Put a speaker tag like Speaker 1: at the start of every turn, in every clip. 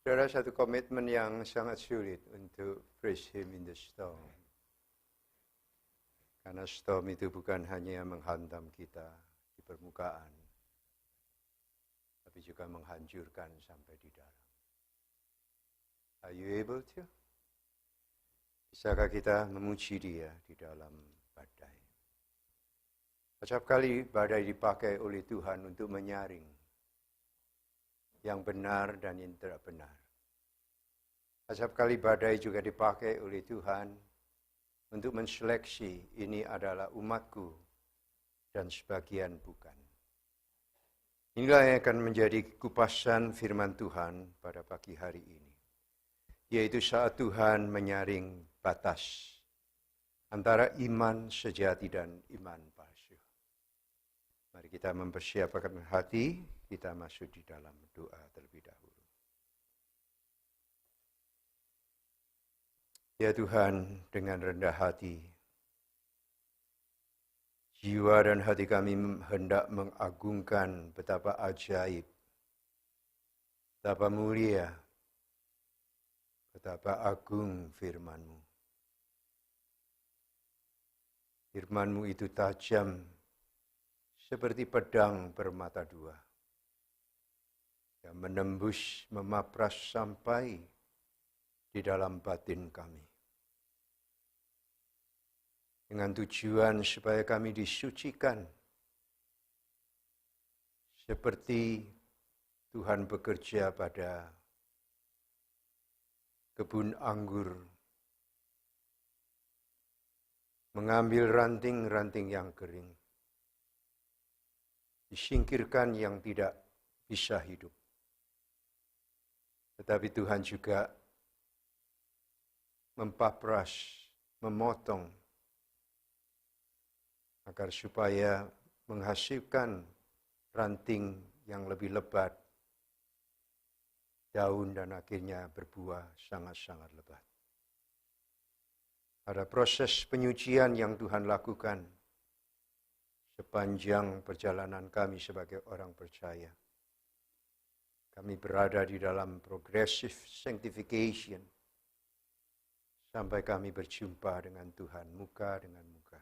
Speaker 1: Saudara, satu komitmen yang sangat sulit untuk praise Him in the storm. Karena storm itu bukan hanya menghantam kita di permukaan, tapi juga menghancurkan sampai di dalam. Are you able to? Bisakah kita memuji Dia di dalam badai? Setiap kali badai dipakai oleh Tuhan untuk menyaring yang benar dan yang tidak benar. Setiap kali badai juga dipakai oleh Tuhan untuk menseleksi ini adalah umatku dan sebagian bukan. Inilah yang akan menjadi kupasan firman Tuhan pada pagi hari ini. Yaitu saat Tuhan menyaring batas antara iman sejati dan iman palsu. Mari kita mempersiapkan hati, kita masuk di dalam doa terlebih dahulu. Ya Tuhan, dengan rendah hati, jiwa dan hati kami hendak mengagungkan betapa ajaib, betapa mulia, betapa agung firman-Mu. Firman-Mu itu tajam seperti pedang bermata dua, yang menembus, memapras sampai di dalam batin kami. Dengan tujuan supaya kami disucikan, seperti Tuhan bekerja pada kebun anggur, mengambil ranting-ranting yang kering, disingkirkan yang tidak bisa hidup. Tetapi Tuhan juga mempapras, memotong, agar supaya menghasilkan ranting yang lebih lebat, daun dan akhirnya berbuah sangat-sangat lebat. Ada proses penyucian yang Tuhan lakukan sepanjang perjalanan kami sebagai orang percaya. Kami berada di dalam progressive sanctification sampai kami berjumpa dengan Tuhan muka dengan muka.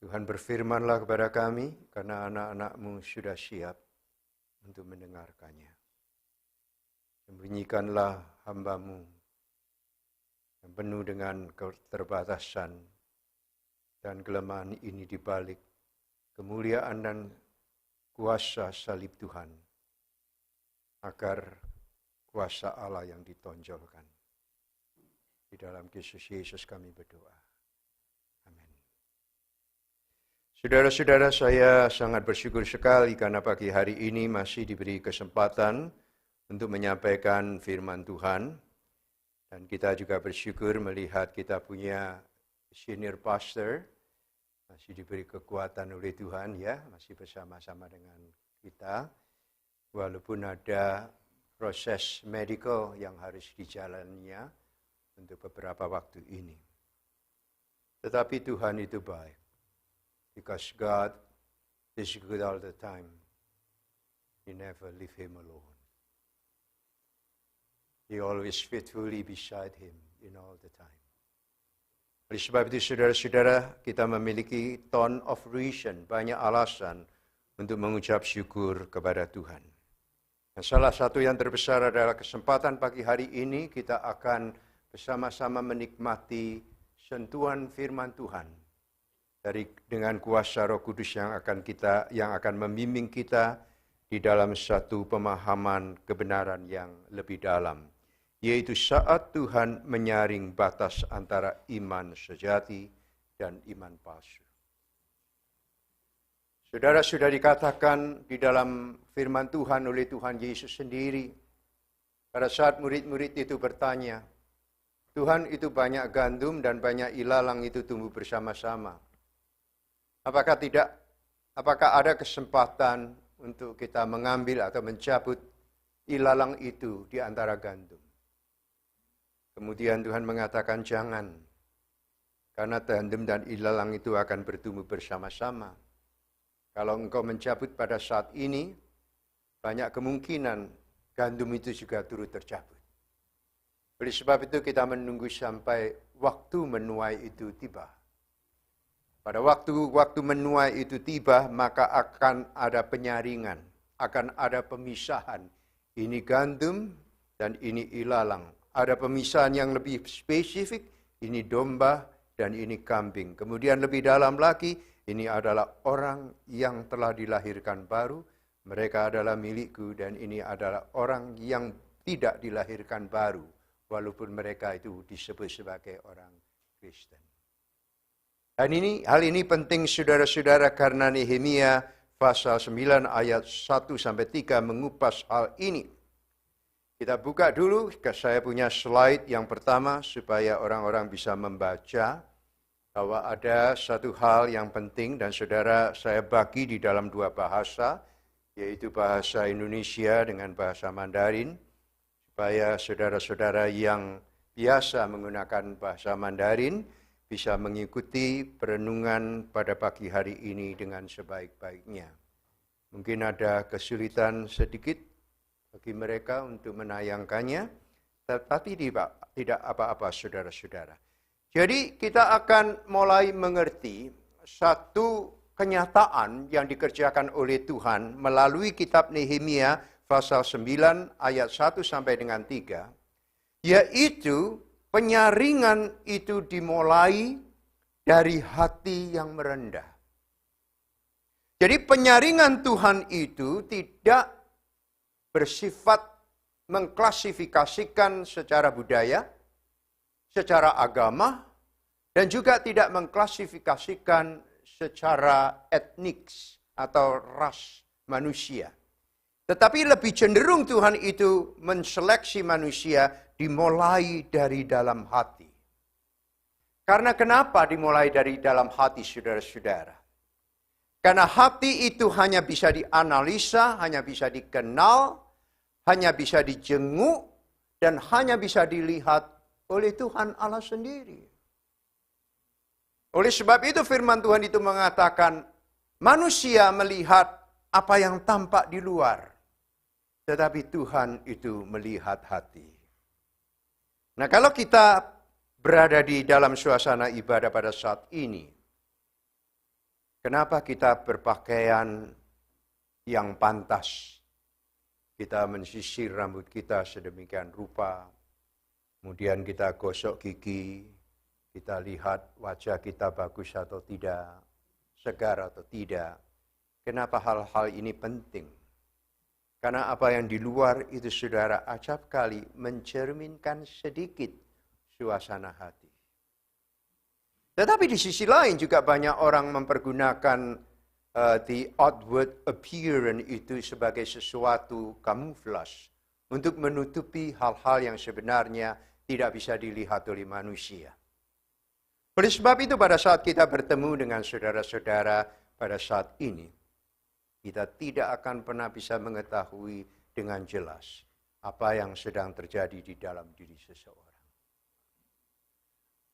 Speaker 1: Tuhan berfirmanlah kepada kami karena anak-anak-Mu sudah siap untuk mendengarkannya. Sembunyikanlah hamba-Mu yang penuh dengan keterbatasan dan kelemahan ini di balik kemuliaan dan kuasa salib Tuhan, agar kuasa Allah yang ditonjolkan. Di dalam Kristus Yesus kami berdoa. Amin. Saudara-saudara, saya sangat bersyukur sekali karena pagi hari ini masih diberi kesempatan untuk menyampaikan firman Tuhan. Dan kita juga bersyukur melihat kita punya senior pastor, masih diberi kekuatan oleh Tuhan, ya, masih bersama-sama dengan kita. Walaupun ada proses medical yang harus dijalaninya untuk beberapa waktu ini. Tetapi Tuhan itu baik. Because God is good all the time. You never leave Him alone. He always faithfully beside Him in all the time. Oleh sebab itu saudara-saudara, kita memiliki ton of reason, banyak alasan untuk mengucap syukur kepada Tuhan. Dan salah satu yang terbesar adalah kesempatan pagi hari ini kita akan bersama-sama menikmati sentuhan firman Tuhan dengan kuasa Roh Kudus yang akan membimbing kita di dalam satu pemahaman kebenaran yang lebih dalam, yaitu saat Tuhan menyaring batas antara iman sejati dan iman palsu. Saudara, sudah dikatakan di dalam firman Tuhan oleh Tuhan Yesus sendiri, pada saat murid-murid itu bertanya, Tuhan, itu banyak gandum dan banyak ilalang itu tumbuh bersama-sama. Apakah ada kesempatan untuk kita mengambil atau mencabut ilalang itu di antara gandum? Kemudian Tuhan mengatakan jangan, karena gandum dan ilalang itu akan bertumbuh bersama-sama. Kalau engkau mencabut pada saat ini, banyak kemungkinan gandum itu juga turut tercabut. Oleh sebab itu kita menunggu sampai waktu menuai itu tiba. Pada waktu menuai itu tiba, maka akan ada penyaringan, akan ada pemisahan. Ini gandum dan ini ilalang. Ada pemisahan yang lebih spesifik, ini domba dan ini kambing. Kemudian lebih dalam lagi, ini adalah orang yang telah dilahirkan baru, mereka adalah milikku, dan ini adalah orang yang tidak dilahirkan baru, walaupun mereka itu disebut sebagai orang Kristen. Dan hal ini penting saudara-saudara karena Nehemia pasal 9 ayat 1-3 mengupas hal ini. Kita buka dulu, saya punya slide yang pertama supaya orang-orang bisa membaca bahwa ada satu hal yang penting dan saudara saya bagi di dalam dua bahasa, yaitu bahasa Indonesia dengan bahasa Mandarin, supaya saudara-saudara yang biasa menggunakan bahasa Mandarin bisa mengikuti perenungan pada pagi hari ini dengan sebaik-baiknya. Mungkin ada kesulitan sedikit bagi mereka untuk menayangkannya, tetapi tidak apa-apa saudara-saudara. Jadi kita akan mulai mengerti satu kenyataan yang dikerjakan oleh Tuhan melalui kitab Nehemia pasal 9 ayat 1 sampai dengan 3, yaitu penyaringan itu dimulai dari hati yang merendah. Jadi penyaringan Tuhan itu tidak bersifat mengklasifikasikan secara budaya, secara agama, dan juga tidak mengklasifikasikan secara etnik atau ras manusia. Tetapi lebih cenderung Tuhan itu menseleksi manusia dimulai dari dalam hati. Karena kenapa dimulai dari dalam hati saudara-saudara? Karena hati itu hanya bisa dianalisa, hanya bisa dikenal, hanya bisa dijenguk, dan hanya bisa dilihat oleh Tuhan Allah sendiri. Oleh sebab itu firman Tuhan itu mengatakan, manusia melihat apa yang tampak di luar, tetapi Tuhan itu melihat hati. Nah, kalau kita berada di dalam suasana ibadah pada saat ini, kenapa kita berpakaian yang pantas? Kita mensisir rambut kita sedemikian rupa, kemudian kita gosok gigi, kita lihat wajah kita bagus atau tidak, segar atau tidak. Kenapa hal-hal ini penting? Karena apa yang di luar itu saudara acap kali mencerminkan sedikit suasana hati. Tetapi di sisi lain juga banyak orang mempergunakan the outward appearance itu sebagai sesuatu kamuflase untuk menutupi hal-hal yang sebenarnya tidak bisa dilihat oleh manusia. Oleh sebab itu pada saat kita bertemu dengan saudara-saudara pada saat ini, kita tidak akan pernah bisa mengetahui dengan jelas apa yang sedang terjadi di dalam diri seseorang.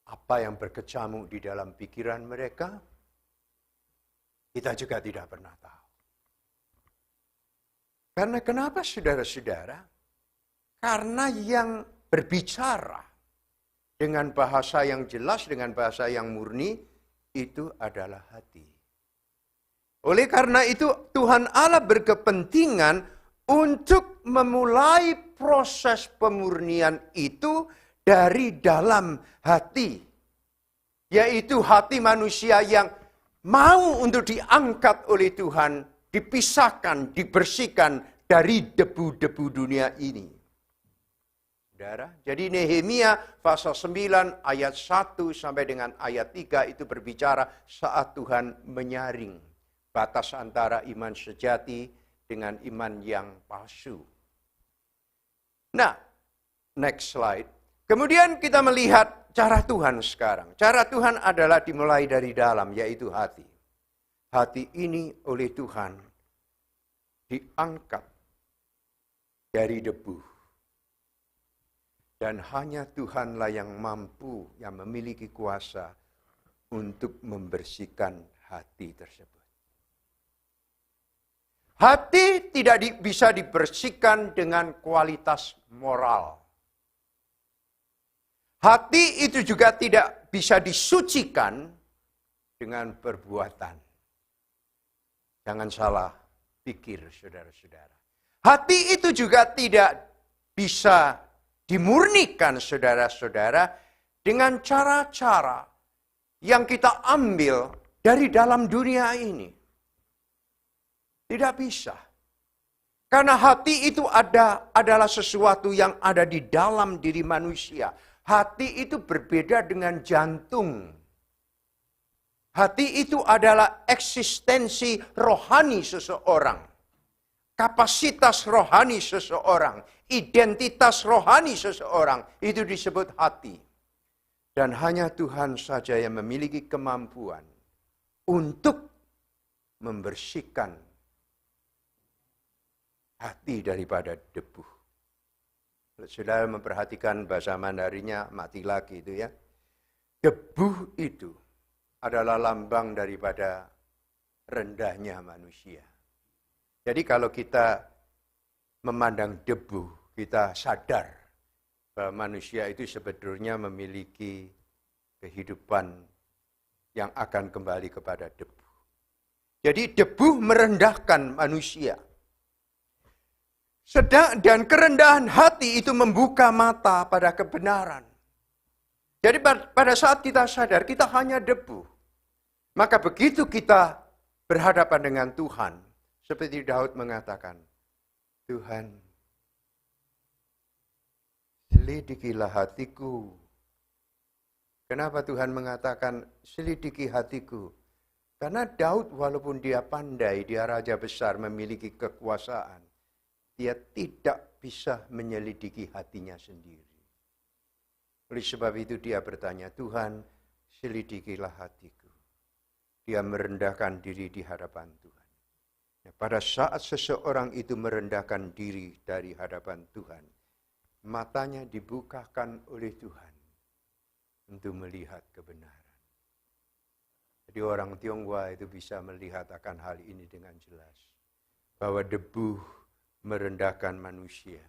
Speaker 1: Apa yang berkecamuk di dalam pikiran mereka, kita juga tidak pernah tahu. Karena kenapa saudara-saudara? Karena yang berbicara dengan bahasa yang jelas, dengan bahasa yang murni, itu adalah hati. Oleh karena itu Tuhan Allah berkepentingan untuk memulai proses pemurnian itu dari dalam hati. Yaitu hati manusia yang mau untuk diangkat oleh Tuhan, dipisahkan, dibersihkan dari debu-debu dunia ini. Saudara, jadi Nehemia pasal 9 ayat 1 sampai dengan ayat 3 itu berbicara saat Tuhan menyaring batas antara iman sejati dengan iman yang palsu. Nah, next slide. Kemudian kita melihat cara Tuhan sekarang. Cara Tuhan adalah dimulai dari dalam, yaitu hati. Hati ini oleh Tuhan diangkat dari debu. Dan hanya Tuhanlah yang mampu, yang memiliki kuasa untuk membersihkan hati tersebut. Hati tidak bisa dibersihkan dengan kualitas moral. Hati itu juga tidak bisa disucikan dengan perbuatan. Jangan salah pikir, saudara-saudara. Hati itu juga tidak bisa dimurnikan, saudara-saudara, dengan cara-cara yang kita ambil dari dalam dunia ini. Tidak bisa. Karena hati itu adalah sesuatu yang ada di dalam diri manusia. Hati itu berbeda dengan jantung. Hati itu adalah eksistensi rohani seseorang. Kapasitas rohani seseorang. Identitas rohani seseorang. Itu disebut hati. Dan hanya Tuhan saja yang memiliki kemampuan untuk membersihkan hati daripada debu. Saudara memperhatikan bahasa Mandarinya mati lagi itu ya. Debu itu adalah lambang daripada rendahnya manusia. Jadi kalau kita memandang debu, kita sadar bahwa manusia itu sebetulnya memiliki kehidupan yang akan kembali kepada debu. Jadi debu merendahkan manusia. Dan kerendahan hati itu membuka mata pada kebenaran. Jadi pada saat kita sadar kita hanya debu. Maka begitu kita berhadapan dengan Tuhan. Seperti Daud mengatakan, Tuhan, selidikilah hatiku. Kenapa Tuhan mengatakan selidiki hatiku? Karena Daud walaupun dia pandai, dia raja besar, memiliki kekuasaan. Dia tidak bisa menyelidiki hatinya sendiri. Oleh sebab itu dia bertanya, Tuhan, selidikilah hatiku. Dia merendahkan diri di hadapan Tuhan. Pada saat seseorang itu merendahkan diri dari hadapan Tuhan, matanya dibukakan oleh Tuhan untuk melihat kebenaran. Jadi orang Tionghoa itu bisa melihat akan hal ini dengan jelas. Bahwa debu merendahkan manusia.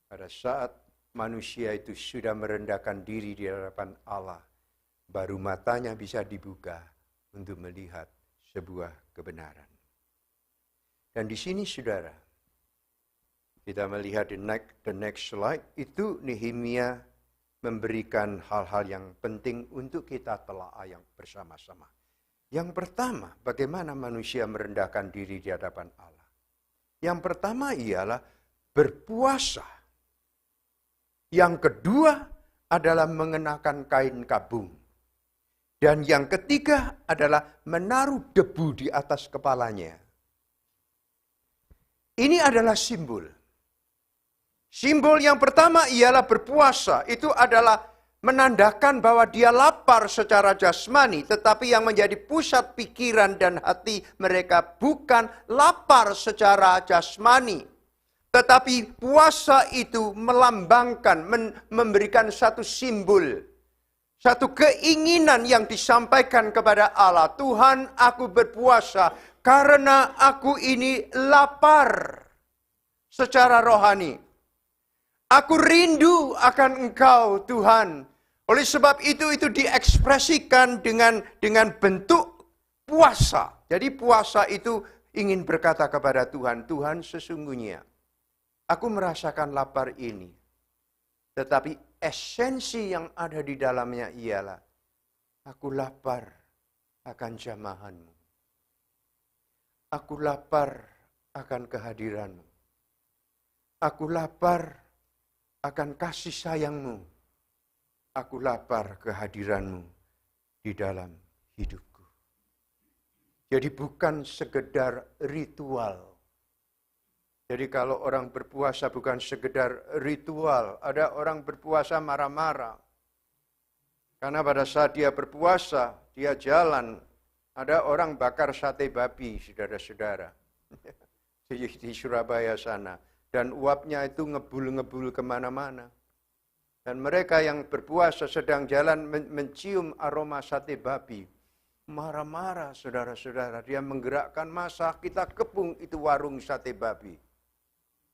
Speaker 1: Pada saat manusia itu sudah merendahkan diri di hadapan Allah, baru matanya bisa dibuka untuk melihat sebuah kebenaran. Dan di sini saudara, kita melihat the next slide, itu Nehemia memberikan hal-hal yang penting untuk kita telaah yang bersama-sama. Yang pertama, bagaimana manusia merendahkan diri di hadapan Allah. Yang pertama ialah berpuasa. Yang kedua adalah mengenakan kain kabung. Dan yang ketiga adalah menaruh debu di atas kepalanya. Ini adalah simbol. Simbol yang pertama ialah berpuasa. Itu adalah menandakan bahwa dia lapar secara jasmani. Tetapi yang menjadi pusat pikiran dan hati mereka bukan lapar secara jasmani. Tetapi puasa itu melambangkan, memberikan satu simbol. Satu keinginan yang disampaikan kepada Allah. Tuhan, aku berpuasa karena aku ini lapar secara rohani. Aku rindu akan Engkau, Tuhan. Oleh sebab itu diekspresikan dengan bentuk puasa. Jadi puasa itu ingin berkata kepada Tuhan, Tuhan sesungguhnya aku merasakan lapar ini. Tetapi esensi yang ada di dalamnya ialah, aku lapar akan jamahan-Mu. Aku lapar akan kehadiran-Mu. Aku lapar akan kasih sayang-Mu. Aku lapar kehadiran-Mu di dalam hidupku. Jadi bukan sekedar ritual. Jadi kalau orang berpuasa bukan sekedar ritual. Ada orang berpuasa marah-marah. Karena pada saat dia berpuasa, dia jalan. Ada orang bakar sate babi, saudara-saudara. Di Surabaya sana. Dan uapnya itu ngebul-ngebul kemana-mana. Dan mereka yang berpuasa sedang jalan mencium aroma sate babi. marah-marah, saudara-saudara. Dia menggerakkan massa, kita kepung itu warung sate babi.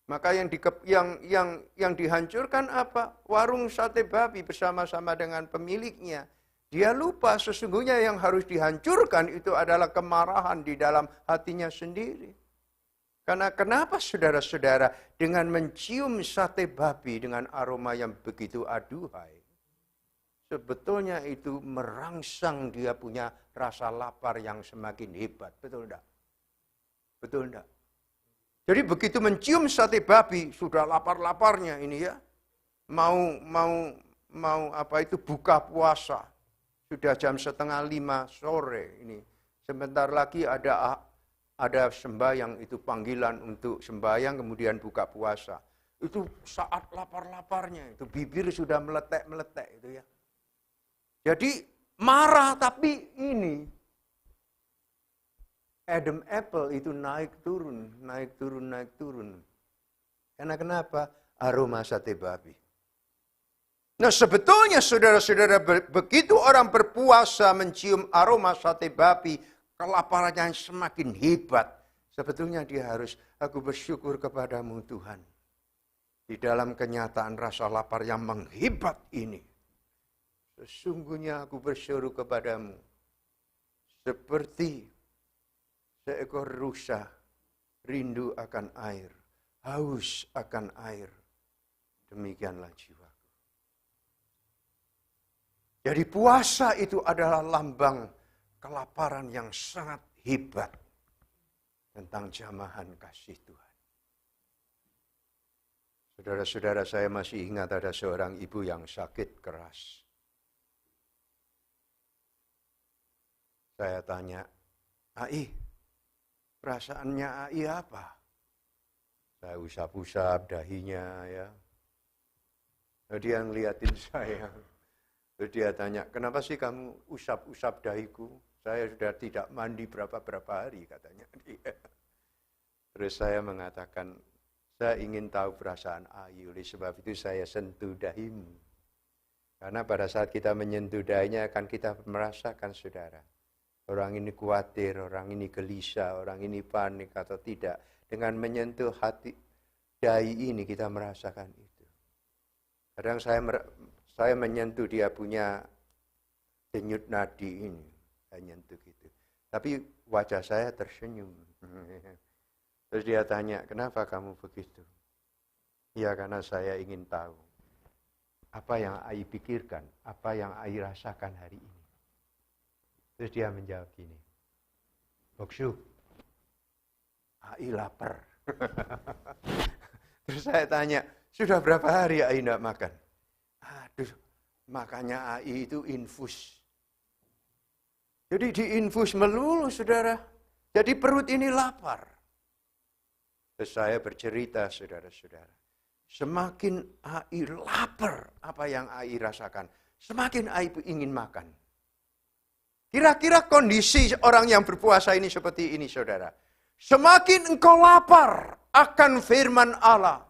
Speaker 1: Maka yang dihancurkan apa? Warung sate babi bersama-sama dengan pemiliknya. Dia lupa sesungguhnya yang harus dihancurkan itu adalah kemarahan di dalam hatinya sendiri. Karena kenapa saudara-saudara dengan mencium sate babi dengan aroma yang begitu aduhai. Sebetulnya itu merangsang dia punya rasa lapar yang semakin hebat. Betul enggak? Betul enggak? Jadi begitu mencium sate babi, sudah lapar-laparnya ini ya. Mau apa itu buka puasa. Sudah jam 4:30 sore ini. Sebentar lagi ada sembahyang, itu panggilan untuk sembahyang kemudian buka puasa. Itu saat lapar-laparnya, itu bibir sudah meletek-meletek itu ya. Jadi marah tapi ini Adam apple itu naik turun. Karena kenapa? Aroma sate babi. Nah sebetulnya saudara-saudara begitu orang berpuasa mencium aroma sate babi, kelaparannya semakin hebat. Sebetulnya dia harus, aku bersyukur kepadamu Tuhan. Di dalam kenyataan rasa lapar yang menghebat ini. Sesungguhnya aku bersyukur kepadamu. Seperti seekor rusa rindu akan air, haus akan air. Demikianlah jiwaku. Jadi puasa itu adalah lambang kelaparan yang sangat hebat tentang jamahan kasih Tuhan. Saudara-saudara, saya masih ingat ada seorang ibu yang sakit keras. Saya tanya, Ai, perasaannya Ai apa? Saya usap-usap dahinya ya. Lalu dia ngeliatin saya. Lalu dia tanya, kenapa sih kamu usap-usap dahiku? Saya sudah tidak mandi berapa hari katanya. Terus saya mengatakan, saya ingin tahu perasaan Ai. Oleh sebab itu saya sentuh dahimu. Karena pada saat kita menyentuh dahinya akan kita merasakan saudara. Orang ini khawatir, orang ini gelisah, orang ini panik atau tidak. Dengan menyentuh hati dahi ini kita merasakan itu. Kadang saya menyentuh dia punya denyut nadi ini. Saya nyentuh gitu. Tapi wajah saya tersenyum. Terus dia tanya, kenapa kamu begitu? Ya karena saya ingin tahu. Apa yang Ai pikirkan, apa yang Ai rasakan hari ini. Terus dia menjawab gini, Boksu, Ai lapar. Terus saya tanya, sudah berapa hari Ai tidak makan? Aduh, makannya Ai itu infus. Jadi diinfus melulu saudara. Jadi perut ini lapar. Terus saya bercerita saudara-saudara. Semakin Ai lapar apa yang Ai rasakan. Semakin Ai ingin makan. Kira-kira kondisi orang yang berpuasa ini seperti ini saudara. Semakin engkau lapar akan firman Allah.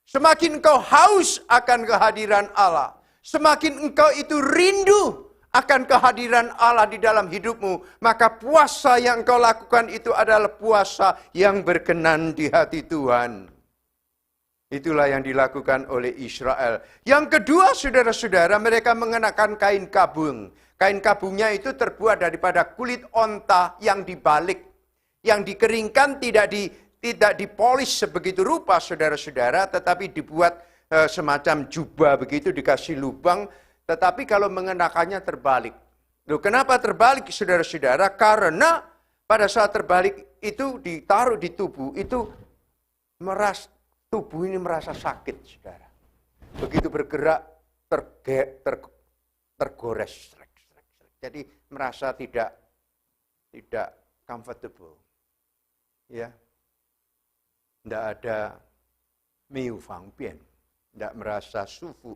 Speaker 1: Semakin engkau haus akan kehadiran Allah. Semakin engkau itu rindu akan kehadiran Allah di dalam hidupmu. Maka puasa yang engkau lakukan itu adalah puasa yang berkenan di hati Tuhan. Itulah yang dilakukan oleh Israel. Yang kedua saudara-saudara, mereka mengenakan kain kabung. Kain kabungnya itu terbuat daripada kulit onta yang dibalik. Yang dikeringkan tidak dipolis sebegitu rupa saudara-saudara. Tetapi dibuat semacam jubah begitu dikasih lubang. Tetapi kalau mengenakannya terbalik. Loh, kenapa terbalik saudara-saudara? Karena pada saat terbalik itu ditaruh di tubuh. Itu tubuh ini merasa sakit saudara. Begitu bergerak tergores. Jadi merasa tidak comfortable. Ya. Tidak ada miu fang pian. Tidak merasa sufu.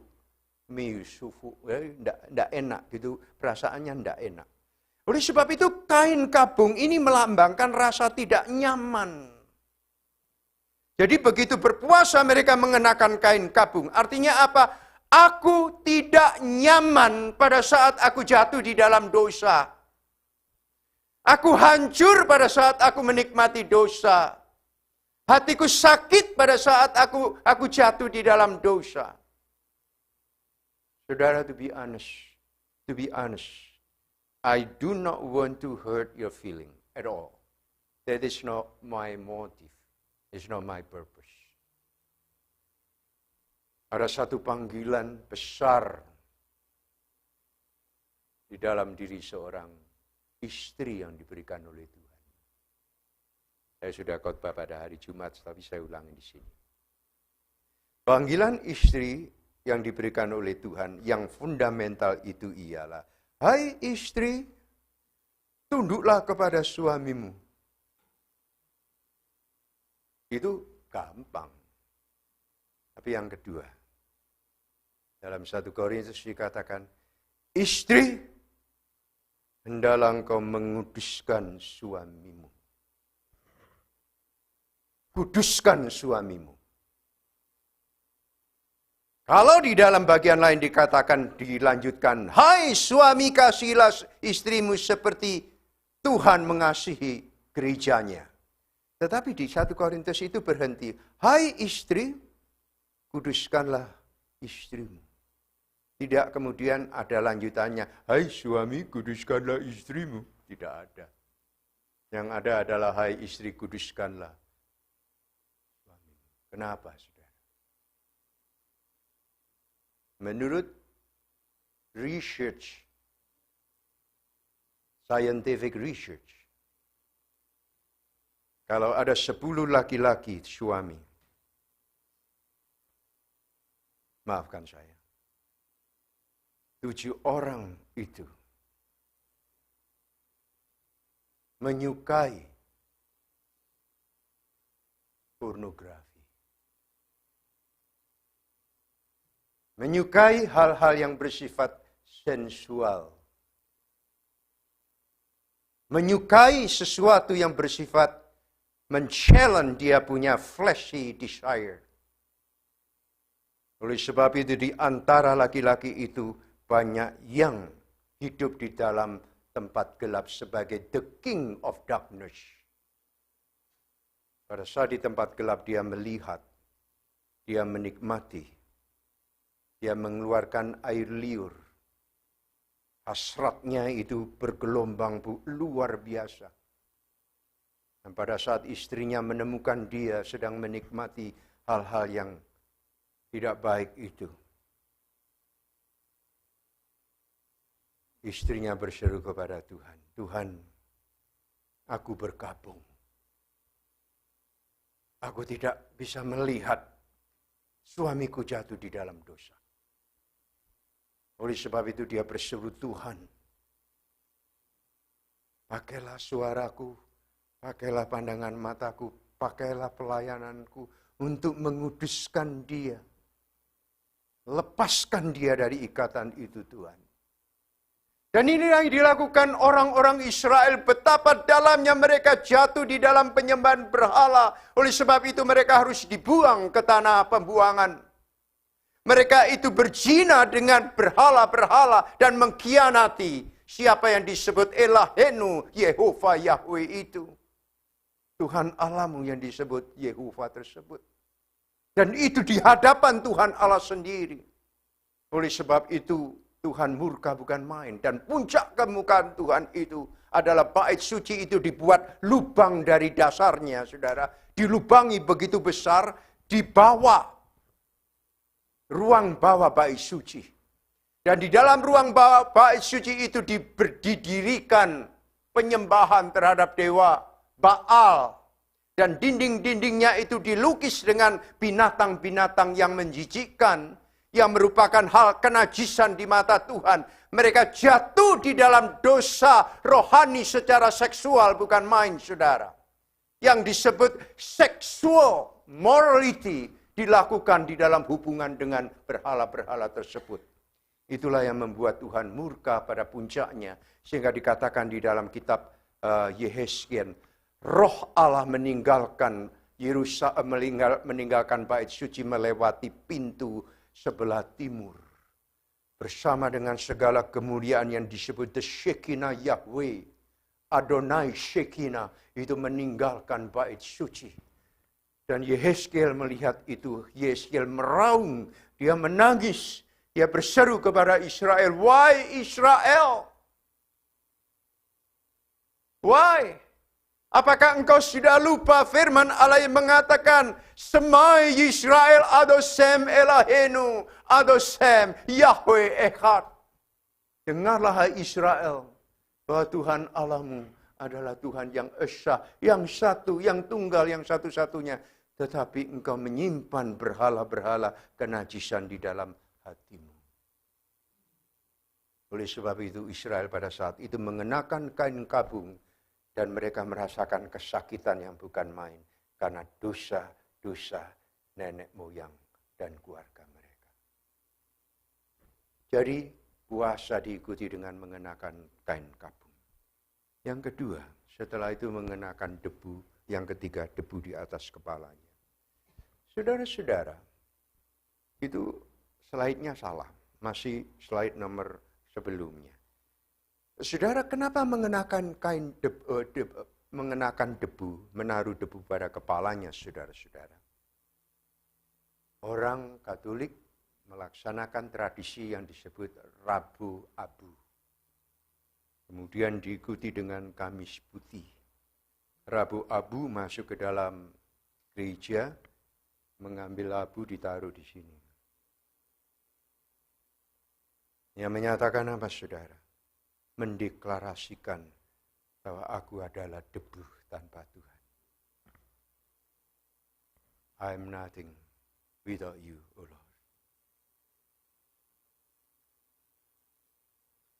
Speaker 1: Miu sufu. Tidak enak gitu. Perasaannya tidak enak. Oleh sebab itu kain kabung ini melambangkan rasa tidak nyaman. Jadi begitu berpuasa mereka mengenakan kain kabung. Artinya apa? Aku tidak nyaman pada saat aku jatuh di dalam dosa. Aku hancur pada saat aku menikmati dosa. Hatiku sakit pada saat aku jatuh di dalam dosa. Saudara, to be honest, I do not want to hurt your feeling at all. That is not my motive. It's not my purpose. Ada satu panggilan besar di dalam diri seorang istri yang diberikan oleh Tuhan. Saya sudah khotbah pada hari Jumat, tapi saya ulangi di sini. Panggilan istri yang diberikan oleh Tuhan, yang fundamental itu ialah, hai istri, tunduklah kepada suamimu. Itu gampang. Tapi yang kedua, dalam 1 Korintus dikatakan, istri, hendaklah engkau menguduskan suamimu. Kuduskan suamimu. Kalau di dalam bagian lain dikatakan, dilanjutkan, hai suami, kasihilah istrimu seperti Tuhan mengasihi gerejanya. Tetapi di 1 Korintus itu berhenti, hai istri, kuduskanlah istrimu. Tidak kemudian ada lanjutannya, hai suami, kuduskanlah istrimu. Tidak ada. Yang ada adalah, hai istri, kuduskanlah suamimu. Kenapa, saudara? Menurut research, scientific research, kalau ada 10 laki-laki suami, maafkan saya, 7 orang itu menyukai pornografi. Menyukai hal-hal yang bersifat sensual. Menyukai sesuatu yang bersifat men-challenge dia punya fleshy desire. Oleh sebab itu di antara laki-laki itu banyak yang hidup di dalam tempat gelap sebagai the king of darkness. Pada saat di tempat gelap dia melihat, dia menikmati, dia mengeluarkan air liur. Hasratnya itu bergelombang luar biasa. Dan pada saat istrinya menemukan dia sedang menikmati hal-hal yang tidak baik itu, istrinya berseru kepada Tuhan, Tuhan, aku berkabung. Aku tidak bisa melihat suamiku jatuh di dalam dosa. Oleh sebab itu dia berseru, Tuhan, pakailah suaraku, pakailah pandangan mataku, pakailah pelayananku untuk menguduskan dia. Lepaskan dia dari ikatan itu, Tuhan. Dan ini yang dilakukan orang-orang Israel, betapa dalamnya mereka jatuh di dalam penyembahan berhala. Oleh sebab itu mereka harus dibuang ke tanah pembuangan. Mereka itu berzina dengan berhala-berhala dan mengkhianati siapa yang disebut Elahenu, Yehova Yahweh itu. Tuhan Allahmu yang disebut Yehova tersebut. Dan itu di hadapan Tuhan Allah sendiri. Oleh sebab itu Tuhan murka bukan main. Dan puncak kemurkaan Tuhan itu adalah bait suci itu dibuat lubang dari dasarnya, saudara. Dilubangi begitu besar, di bawah, ruang bawah bait suci. Dan di dalam ruang bawah bait suci itu didirikan penyembahan terhadap dewa Baal. Dan dinding-dindingnya itu dilukis dengan binatang-binatang yang menjijikkan, yang merupakan hal kenajisan di mata Tuhan. Mereka jatuh di dalam dosa rohani secara seksual, bukan main, saudara. Yang disebut sexual morality dilakukan di dalam hubungan dengan berhala-berhala tersebut. Itulah yang membuat Tuhan murka pada puncaknya. Sehingga dikatakan di dalam kitab Yehezkiel, Roh Allah meninggalkan Yerusalem, meninggalkan bait suci, melewati pintu sebelah timur. Bersama dengan segala kemuliaan yang disebut the Shekinah Yahweh Adonai Shekinah itu meninggalkan bait suci. Dan Yehezkiel melihat itu, Yehezkiel meraung, dia menangis, dia berseru kepada Israel, "Why Israel? Why? Apakah engkau sudah lupa firman Allah yang mengatakan, Semai Israel Adosem Elahenu, Adosem Yahweh Echad. Dengarlah hai Israel, bahwa Tuhan Allahmu adalah Tuhan yang esa, yang satu, yang tunggal, yang satu-satunya. Tetapi engkau menyimpan berhala-berhala kenajisan di dalam hatimu." Oleh sebab itu Israel pada saat itu mengenakan kain kabung. Dan mereka merasakan kesakitan yang bukan main. Karena dosa-dosa nenek moyang dan keluarga mereka. Jadi puasa diikuti dengan mengenakan kain kabung. Yang kedua, setelah itu mengenakan debu. Yang ketiga, debu di atas kepalanya. Saudara-saudara, itu slide-nya salah. Masih slide nomor sebelumnya. Saudara, kenapa mengenakan mengenakan debu, menaruh debu pada kepalanya, saudara-saudara? Orang Katolik melaksanakan tradisi yang disebut Rabu Abu. Kemudian diikuti dengan Kamis Putih. Rabu Abu masuk ke dalam gereja, mengambil abu ditaruh di sini. Yang menyatakan apa, saudara? Mendeklarasikan bahwa aku adalah debu tanpa Tuhan. I am nothing without you, O Lord.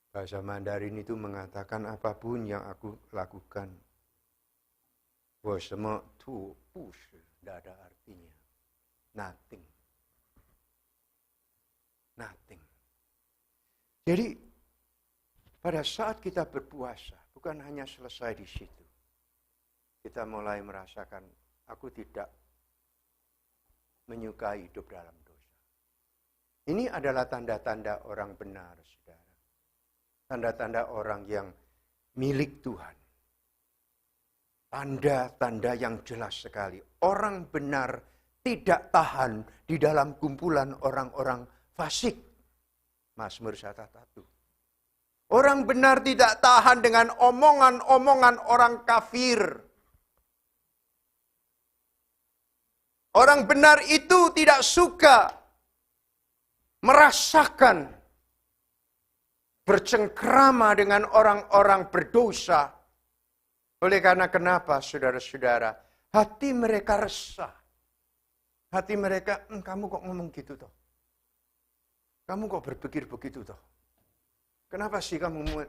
Speaker 1: Bahasa Mandarin itu mengatakan apapun yang aku lakukan, semua itu tidak ada artinya. Nothing. Nothing. Jadi, pada saat kita berpuasa, bukan hanya selesai di situ. Kita mulai merasakan, aku tidak menyukai hidup dalam dosa. Ini adalah tanda-tanda orang benar, saudara. Tanda-tanda orang yang milik Tuhan. Tanda-tanda yang jelas sekali. Orang benar tidak tahan di dalam kumpulan orang-orang fasik. Mazmur 1:1. Orang benar tidak tahan dengan omongan-omongan orang kafir. Orang benar itu tidak suka merasakan bercengkrama dengan orang-orang berdosa. Oleh karena kenapa, saudara-saudara? Hati mereka resah. Hati mereka, kamu kok ngomong gitu toh? Kamu kok berpikir begitu toh? Kenapa sih kamu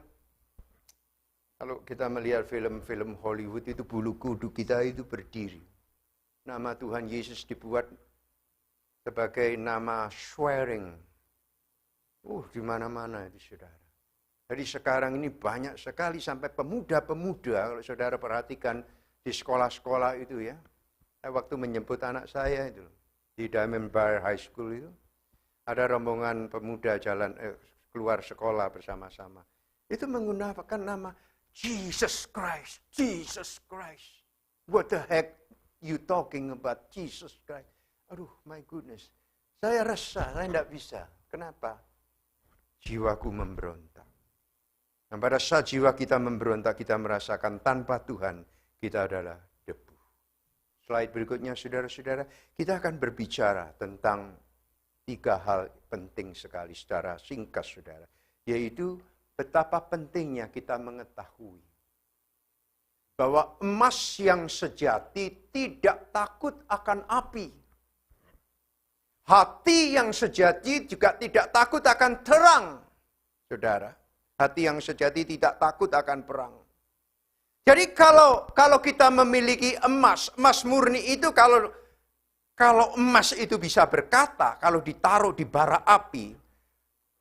Speaker 1: kalau kita melihat film-film Hollywood itu bulu kuduk kita itu berdiri. Nama Tuhan Yesus dibuat sebagai nama swearing. Di mana-mana itu, saudara. Jadi sekarang ini banyak sekali sampai pemuda-pemuda, kalau saudara perhatikan di sekolah-sekolah itu ya. Waktu menjemput anak saya itu di Diamond Bar High School itu ada rombongan pemuda jalan keluar sekolah bersama-sama. Itu menggunakan nama Jesus Christ. Jesus Christ. What the heck you talking about Jesus Christ? Aduh, my goodness. Saya resah, saya tidak bisa. Kenapa? Jiwaku memberontak. Dan pada saat jiwa kita memberontak, kita merasakan tanpa Tuhan, kita adalah debu. Slide berikutnya, saudara-saudara, kita akan berbicara tentang 3 hal penting sekali secara singkat, saudara. Yaitu betapa pentingnya kita mengetahui bahwa emas yang sejati tidak takut akan api. Hati yang sejati juga tidak takut akan terang. Saudara, hati yang sejati tidak takut akan perang. Jadi kalau kita memiliki emas murni itu kalau emas itu bisa berkata, kalau ditaruh di bara api,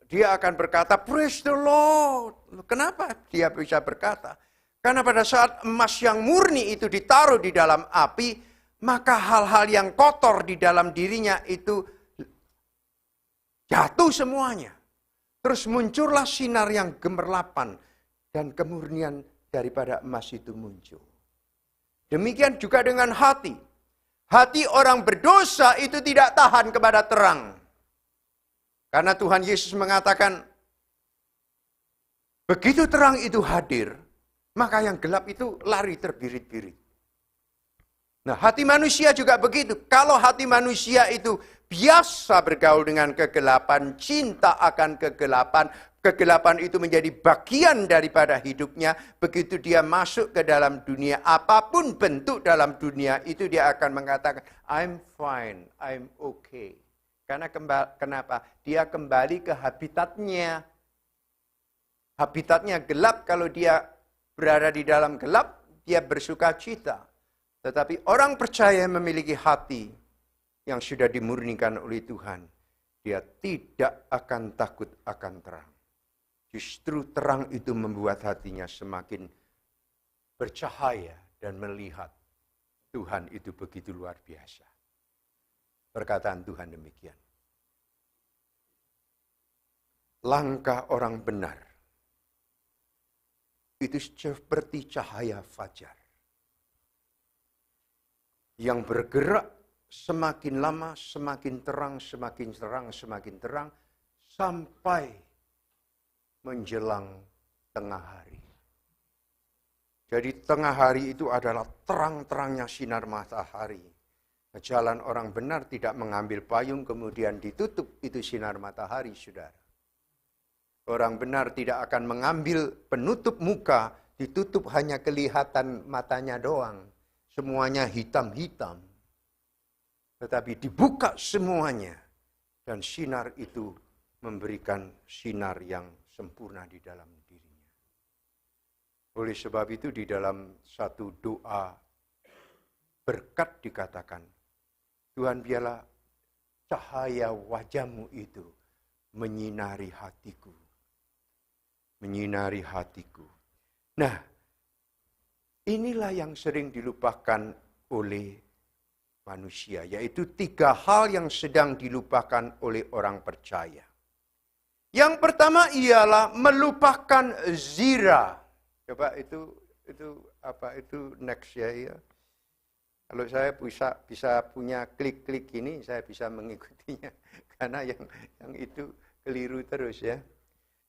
Speaker 1: dia akan berkata, praise the Lord. Kenapa dia bisa berkata? Karena pada saat emas yang murni itu ditaruh di dalam api, maka hal-hal yang kotor di dalam dirinya itu jatuh semuanya. Terus muncullah sinar yang gemerlapan dan kemurnian daripada emas itu muncul. Demikian juga dengan hati. Hati orang berdosa itu tidak tahan kepada terang. Karena Tuhan Yesus mengatakan, begitu terang itu hadir, maka yang gelap itu lari terbirit-birit. Nah, hati manusia juga begitu. Kalau hati manusia itu biasa bergaul dengan kegelapan, cinta akan kegelapan, kegelapan itu menjadi bagian daripada hidupnya. Begitu dia masuk ke dalam dunia, apapun bentuk dalam dunia itu dia akan mengatakan, I'm fine, I'm okay. Karena kenapa? Dia kembali ke habitatnya. Habitatnya gelap, kalau dia berada di dalam gelap, dia bersuka cita. Tetapi orang percaya memiliki hati yang sudah dimurnikan oleh Tuhan. Dia tidak akan takut akan terang. Justru terang itu membuat hatinya semakin bercahaya dan melihat Tuhan itu begitu luar biasa. Perkataan Tuhan demikian. Langkah orang benar itu seperti cahaya fajar yang bergerak semakin lama, semakin terang, semakin terang, semakin terang, sampai menjelang tengah hari. Jadi tengah hari itu adalah terang-terangnya sinar matahari. Jalan orang benar tidak mengambil payung kemudian ditutup itu sinar matahari, saudara. Orang benar tidak akan mengambil penutup muka, ditutup hanya kelihatan matanya doang. Semuanya hitam-hitam. Tetapi dibuka semuanya. Dan sinar itu memberikan sinar yang sempurna di dalam dirinya. Oleh sebab itu di dalam satu doa berkat dikatakan, Tuhan biarlah cahaya wajah-Mu itu menyinari hatiku. Menyinari hatiku. Nah, inilah yang sering dilupakan oleh manusia, yaitu 3 hal yang sedang dilupakan oleh orang percaya. Yang pertama ialah melupakan zira. Coba itu apa itu next ya. Kalau saya bisa punya klik-klik ini, saya bisa mengikutinya karena yang itu keliru terus ya.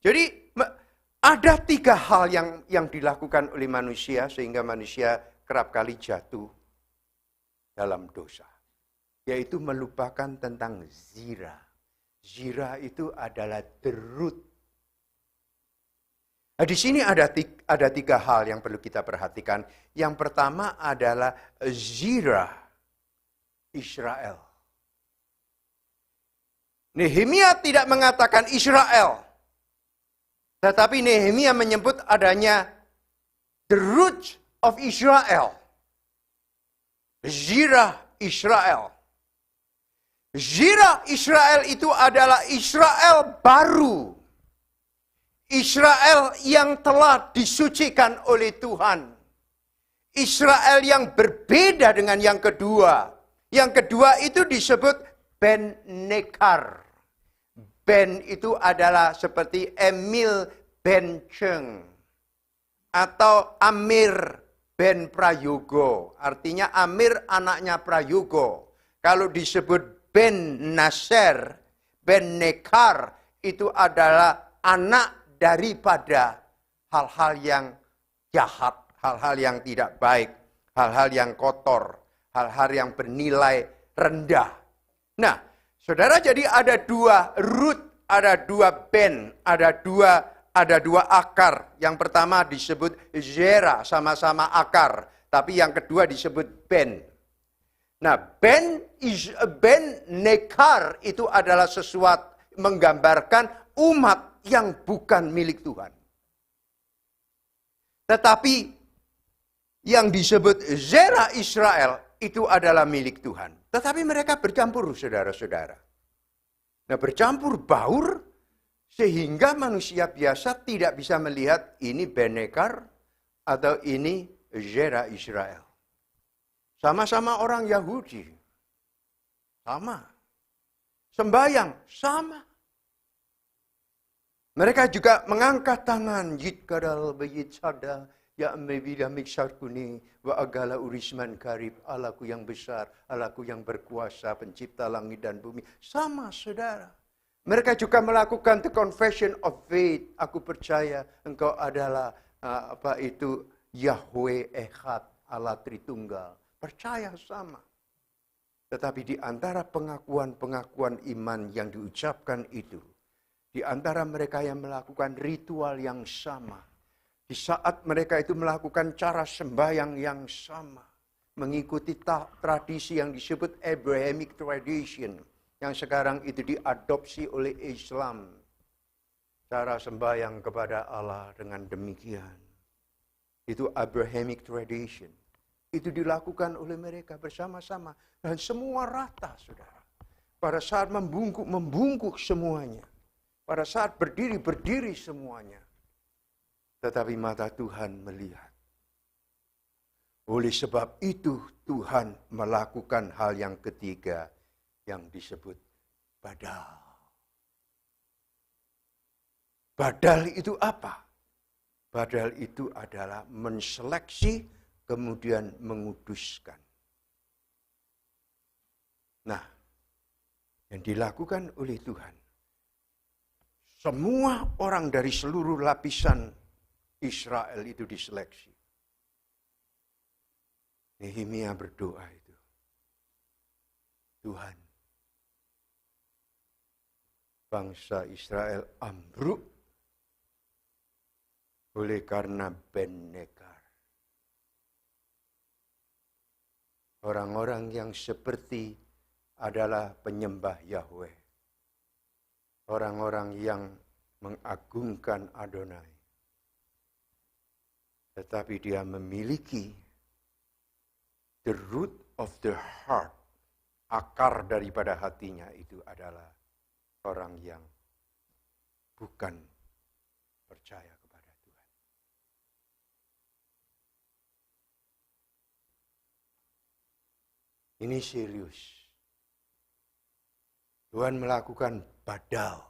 Speaker 1: Jadi ada 3 hal yang dilakukan oleh manusia sehingga manusia kerap kali jatuh dalam dosa. Yaitu melupakan tentang zira. Zira itu adalah the root. Nah, di sini ada 3 hal yang perlu kita perhatikan. Yang pertama adalah zira Israel. Nehemia tidak mengatakan Israel. Tetapi Nehemia menyebut adanya the root of Israel. Zirah Israel. Zirah Israel itu adalah Israel baru. Israel yang telah disucikan oleh Tuhan. Israel yang berbeda dengan yang kedua. Yang kedua itu disebut Ben Nekar. Ben itu adalah seperti Emil Ben Cheng atau Amir Ben Prayogo. Artinya Amir anaknya Prayogo. Kalau disebut Ben Nasser, Ben Nekar itu adalah anak daripada hal-hal yang jahat, hal-hal yang tidak baik, hal-hal yang kotor, hal-hal yang bernilai rendah. Nah, saudara, jadi ada 2 root, ada 2 ben, ada dua akar. Yang pertama disebut zera, sama-sama akar. Tapi yang kedua disebut ben. Nah, ben nekar itu adalah sesuatu menggambarkan umat yang bukan milik Tuhan. Tetapi yang disebut zera Israel itu adalah milik Tuhan. Tetapi mereka bercampur, saudara-saudara. Nah, bercampur baur sehingga manusia biasa tidak bisa melihat ini Benekar atau ini Zera Israel. Sama-sama orang Yahudi. Sama. Sembayang. Sama. Mereka juga mengangkat tangan. Yitkadal beyitsada. Ya amebidamik syarkuni wa agala urisman karib. Allahku yang besar, Allahku yang berkuasa, pencipta langit dan bumi. Sama saudara. Mereka juga melakukan the confession of faith. Aku percaya engkau adalah Yahweh Echad, Allah Tritunggal. Percaya sama. Tetapi di antara pengakuan-pengakuan iman yang diucapkan itu, di antara mereka yang melakukan ritual yang sama, di saat mereka itu melakukan cara sembahyang yang sama, mengikuti tradisi yang disebut Abrahamic tradition, yang sekarang itu diadopsi oleh Islam. Cara sembahyang kepada Allah dengan demikian. Itu Abrahamic tradition. Itu dilakukan oleh mereka bersama-sama. Dan semua rata, saudara. Pada saat membungkuk semuanya. Pada saat berdiri semuanya. Tetapi mata Tuhan melihat. Oleh sebab itu Tuhan melakukan hal yang ketiga yang disebut badal. Badal itu apa? Badal itu adalah menseleksi kemudian menguduskan. Nah, yang dilakukan oleh Tuhan. Semua orang dari seluruh lapisan Israel itu diseleksi. Nehemia berdoa itu. Tuhan, bangsa Israel ambruk oleh karena Ben-Nekar. Orang-orang yang seperti adalah penyembah Yahweh. Orang-orang yang mengagungkan Adonai. Tetapi dia memiliki the root of the heart. Akar daripada hatinya itu adalah orang yang bukan percaya kepada Tuhan. Ini serius. Tuhan melakukan badal.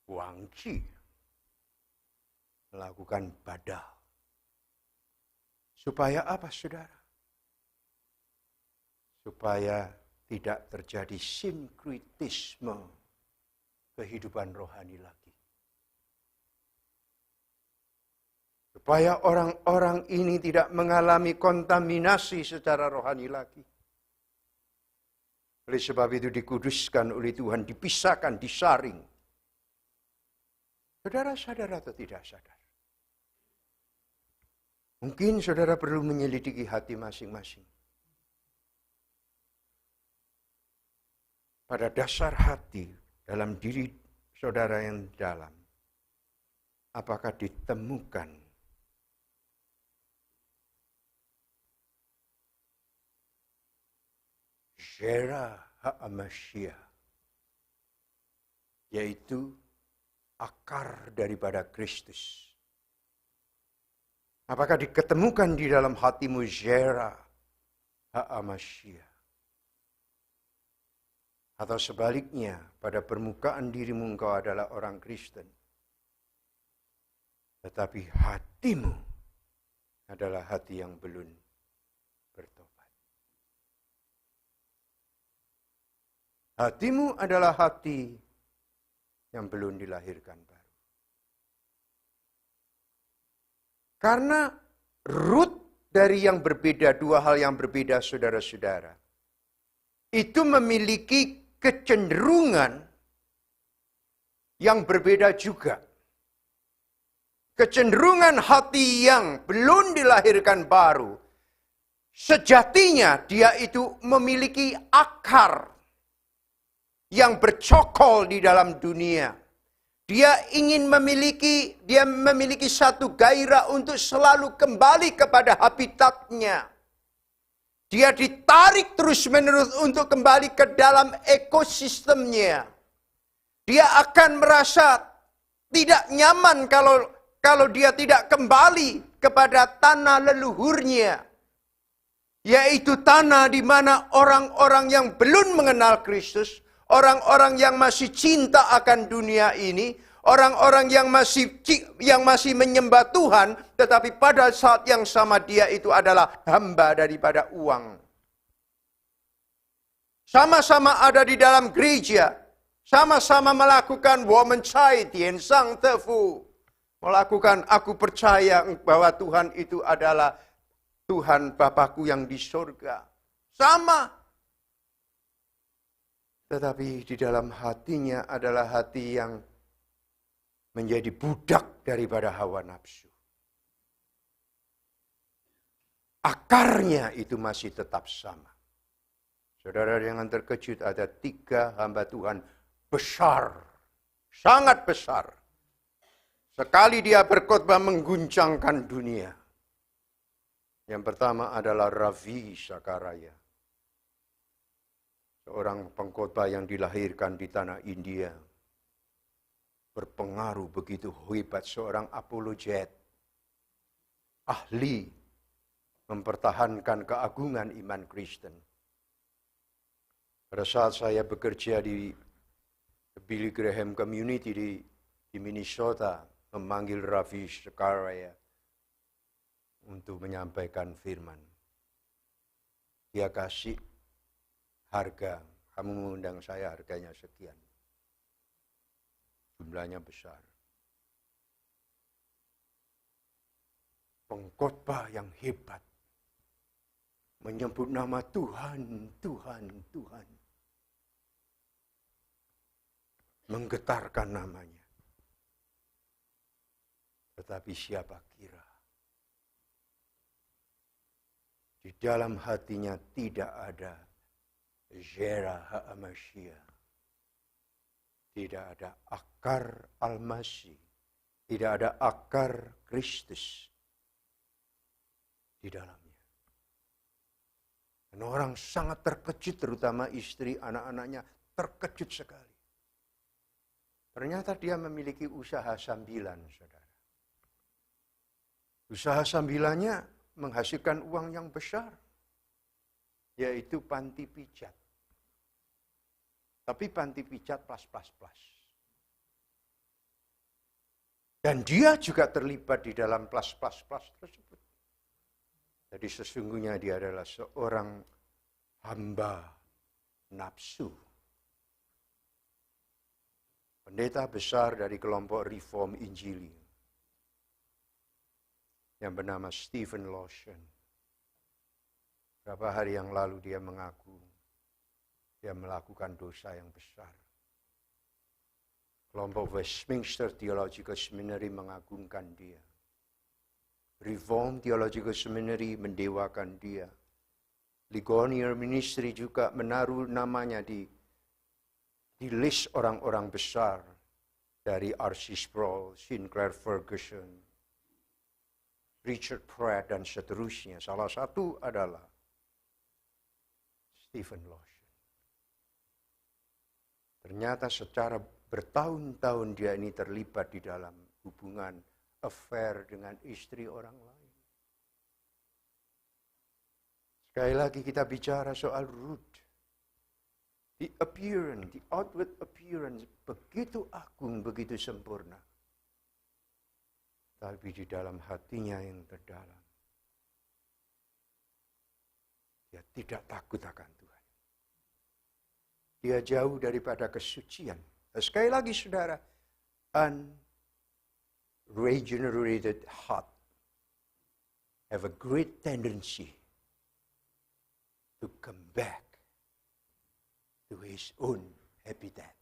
Speaker 1: Wangci melakukan badal. Supaya apa, saudara? Supaya tidak terjadi sinkritisme kehidupan rohani lagi. Supaya orang-orang ini tidak mengalami kontaminasi secara rohani lagi. Oleh sebab itu dikuduskan oleh Tuhan, dipisahkan, disaring. Saudara sadar atau tidak sadar? Mungkin saudara perlu menyelidiki hati masing-masing. Pada dasar hati, dalam diri saudara yang dalam, apakah ditemukan Zera Ha'amashiach, yaitu akar daripada Kristus. Apakah diketemukan di dalam hatimu Zera Ha'amashiach? Atau sebaliknya, pada permukaan dirimu engkau adalah orang Kristen. Tetapi hatimu adalah hati yang belum bertobat. Hatimu adalah hati yang belum dilahirkan baru. Karena root dari yang berbeda, dua hal yang berbeda saudara-saudara, itu memiliki kecenderungan yang berbeda juga. Kecenderungan hati yang belum dilahirkan baru, sejatinya dia itu memiliki akar yang bercokol di dalam dunia. Dia memiliki satu gairah untuk selalu kembali kepada habitatnya. Dia ditarik terus-menerus untuk kembali ke dalam ekosistemnya. Dia akan merasa tidak nyaman kalau dia tidak kembali kepada tanah leluhurnya. Yaitu tanah di mana orang-orang yang belum mengenal Kristus, orang-orang yang masih cinta akan dunia ini, Orang-orang yang masih menyembah Tuhan, tetapi pada saat yang sama dia itu adalah hamba daripada uang. Sama-sama ada di dalam gereja, sama-sama melakukan 我们在天上的父, melakukan aku percaya bahwa Tuhan itu adalah Tuhan Bapakku yang di surga. Sama. Tetapi di dalam hatinya adalah hati yang menjadi budak daripada hawa nafsu. Akarnya itu masih tetap sama. Saudara, jangan terkejut, ada 3 hamba Tuhan besar. Sangat besar. Sekali dia berkhotbah mengguncangkan dunia. Yang pertama adalah Ravi Sakaraya. Seorang pengkhotbah yang dilahirkan di tanah India. Berpengaruh begitu hebat, seorang apologet. Ahli mempertahankan keagungan iman Kristen. Pada saat saya bekerja di Billy Graham Community di Minnesota, memanggil Ravi Sakaraya untuk menyampaikan firman. Dia kasih harga, kamu mengundang saya harganya sekian. Jumlahnya besar. Pengkhotbah yang hebat. Menyebut nama Tuhan, Tuhan, Tuhan. Menggetarkan namanya. Tetapi siapa kira di dalam hatinya tidak ada Zera Ha'amasya. Tidak ada akar Al-Masih. Tidak ada akar Kristus di dalamnya. Dan orang sangat terkejut, terutama istri, anak-anaknya terkejut sekali. Ternyata dia memiliki usaha sambilan, saudara. Usaha sambilannya menghasilkan uang yang besar, yaitu panti pijat. Tapi panti pijat plus. Dan dia juga terlibat di dalam plus tersebut. Jadi sesungguhnya dia adalah seorang hamba nafsu. Pendeta besar dari kelompok Reform Injili yang bernama Stephen Lawson. Beberapa hari yang lalu dia mengaku dia melakukan dosa yang besar. Kelompok Westminster Theological Seminary mengagungkan dia. Reform Theological Seminary mendewakan dia. Ligonier Ministry juga menaruh namanya di list orang-orang besar dari R.C. Sproul, Sinclair Ferguson, Richard Pratt, dan seterusnya. Salah satu adalah Stephen Lawson. Ternyata secara bertahun-tahun dia ini terlibat di dalam hubungan affair dengan istri orang lain. Sekali lagi kita bicara soal Ruth. The appearance, the outward appearance begitu agung, begitu sempurna. Tapi di dalam hatinya yang terdalam, dia tidak takut akan Tuhan. Dia jauh daripada kesucian. Sekali lagi saudara, unregenerated heart have a great tendency to come back to his own habitat.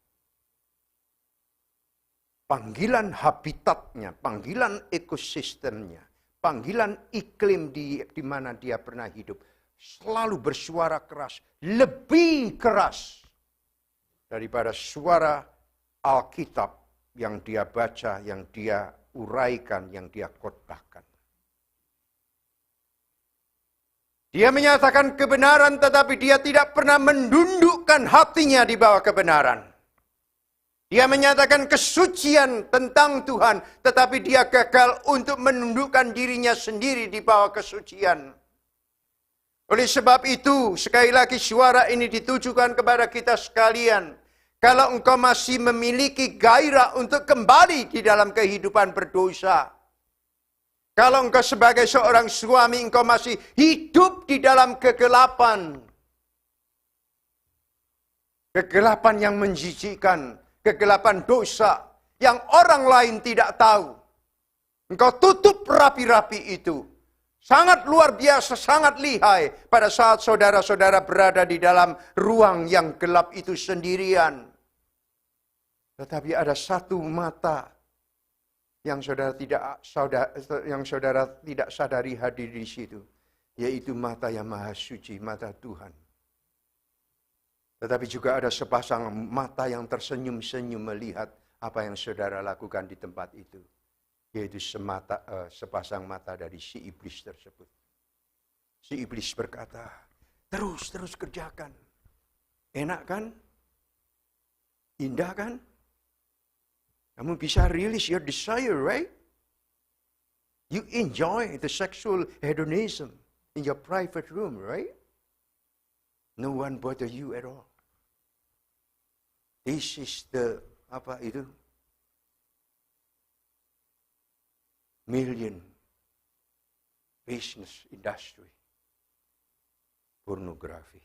Speaker 1: Panggilan habitatnya, panggilan ekosistemnya, panggilan iklim di mana dia pernah hidup, selalu bersuara keras, lebih keras daripada suara Alkitab yang dia baca, yang dia uraikan, yang dia khotbahkan. Dia menyatakan kebenaran, tetapi dia tidak pernah mendundukkan hatinya di bawah kebenaran. Dia menyatakan kesucian tentang Tuhan, tetapi dia gagal untuk menundukkan dirinya sendiri di bawah kesucian. Oleh sebab itu, sekali lagi suara ini ditujukan kepada kita sekalian. Kalau engkau masih memiliki gairah untuk kembali di dalam kehidupan berdosa. Kalau engkau sebagai seorang suami, engkau masih hidup di dalam kegelapan. Kegelapan yang menjijikkan. Kegelapan dosa. Yang orang lain tidak tahu. Engkau tutup rapi-rapi itu. Sangat luar biasa, sangat lihai. Pada saat saudara-saudara berada di dalam ruang yang gelap itu sendirian. Tetapi ada satu mata yang saudara tidak sadari hadir di situ, yaitu mata yang maha suci, mata Tuhan. Tetapi juga ada sepasang mata yang tersenyum-senyum melihat apa yang saudara lakukan di tempat itu, yaitu sepasang mata dari si iblis tersebut. Si iblis berkata, terus kerjakan. Enak kan? Indah kan? Kamu bisa release your desire, right? You enjoy the sexual hedonism in your private room, right? No one bother you at all. This is the, million business industry. Pornografi.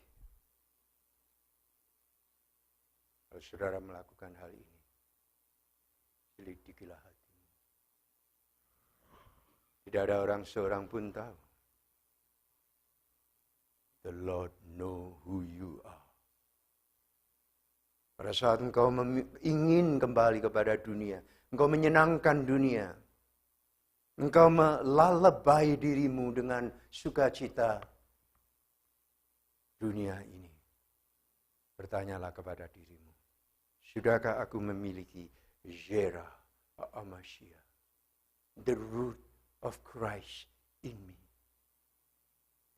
Speaker 1: Kalau saudara melakukan hal ini, selidikilah hatimu. Tidak ada seorang pun tahu. The Lord know who you are. Pada saat engkau ingin kembali kepada dunia, engkau menyenangkan dunia, engkau melalabai dirimu dengan sukacita dunia ini. Bertanyalah kepada dirimu, sudahkah aku memiliki Zera Amashiach, the root of Christ in me.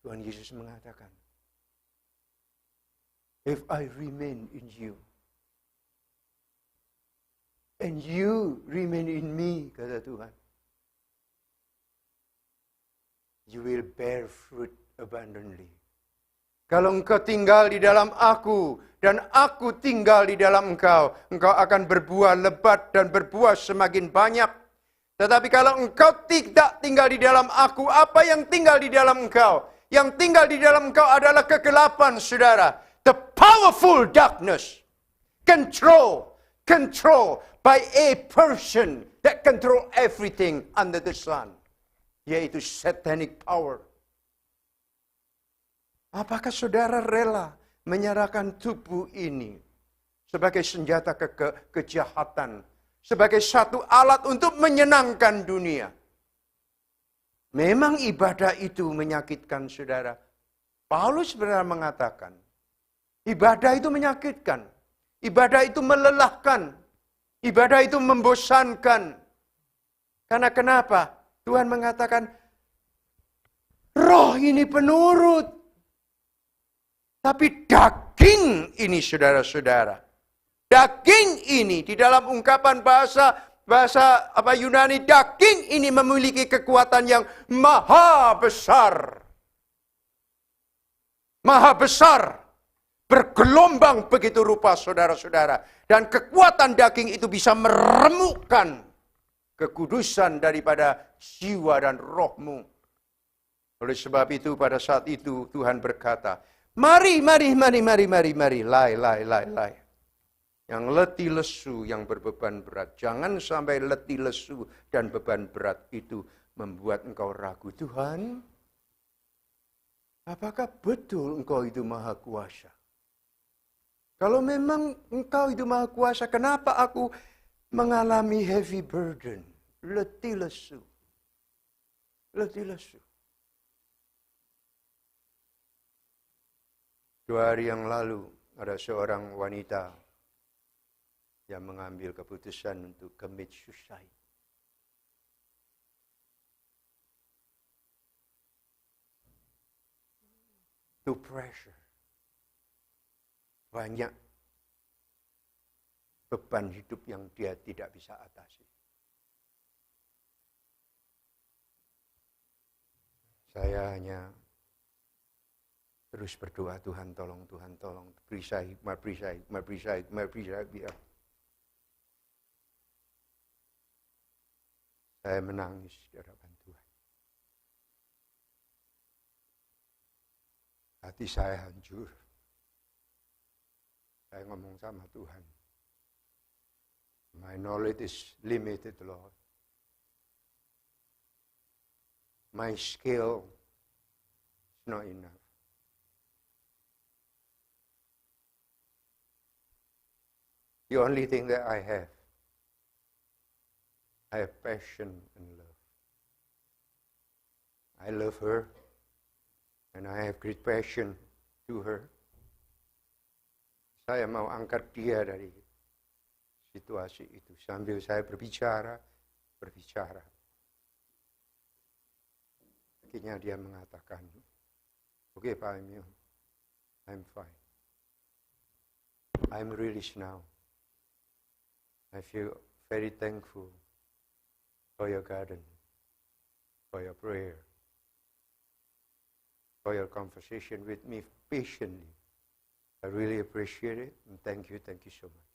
Speaker 1: Tuhan Yesus mengatakan, if I remain in you, and you remain in me, kata Tuhan, you will bear fruit abundantly. Kalau engkau tinggal di dalam aku, dan aku tinggal di dalam engkau, engkau akan berbuah lebat dan berbuah semakin banyak. Tetapi kalau engkau tidak tinggal di dalam aku, apa yang tinggal di dalam engkau? Yang tinggal di dalam engkau adalah kegelapan, saudara. The powerful darkness. Control by a person that control everything under the sun. Yaitu satanic power. Apakah saudara rela menyerahkan tubuh ini sebagai senjata kejahatan, sebagai satu alat untuk menyenangkan dunia? Memang ibadah itu menyakitkan, saudara. Paulus sebenarnya mengatakan, ibadah itu menyakitkan, ibadah itu melelahkan, ibadah itu membosankan. Karena kenapa? Tuhan mengatakan, roh ini penurut. Tapi daging ini, saudara-saudara. Daging ini, di dalam ungkapan bahasa Yunani, daging ini memiliki kekuatan yang maha besar. Maha besar. Bergelombang begitu rupa, saudara-saudara. Dan kekuatan daging itu bisa meremukkan kekudusan daripada jiwa dan rohmu. Oleh sebab itu, pada saat itu Tuhan berkata, Mari. Lai. Yang letih lesu, yang berbeban berat. Jangan sampai letih lesu dan beban berat itu membuat engkau ragu. Tuhan, apakah betul engkau itu maha kuasa? Kalau memang engkau itu maha kuasa, kenapa aku mengalami heavy burden? Letih lesu. Letih lesu. 2 hari yang lalu, ada seorang wanita yang mengambil keputusan untuk commit suicide. To pressure. Banyak beban hidup yang dia tidak bisa atasi. Saya hanya Terus berdoa, Tuhan tolong, beri saya hikmat, beri saya biar. Saya menangis di hadapan Tuhan. Hati saya hancur. Saya ngomong sama Tuhan. My knowledge is limited, Lord. My skill is not enough. The only thing that I have passion and love. I love her, and I have great passion to her. Saya mau angkat dia dari situasi itu sambil saya berbicara. Akhirnya dia mengatakan, "Okay, Pak Emil, I'm fine. I'm released now. I feel very thankful for your garden, for your prayer, for your conversation with me patiently. I really appreciate it and thank you so much."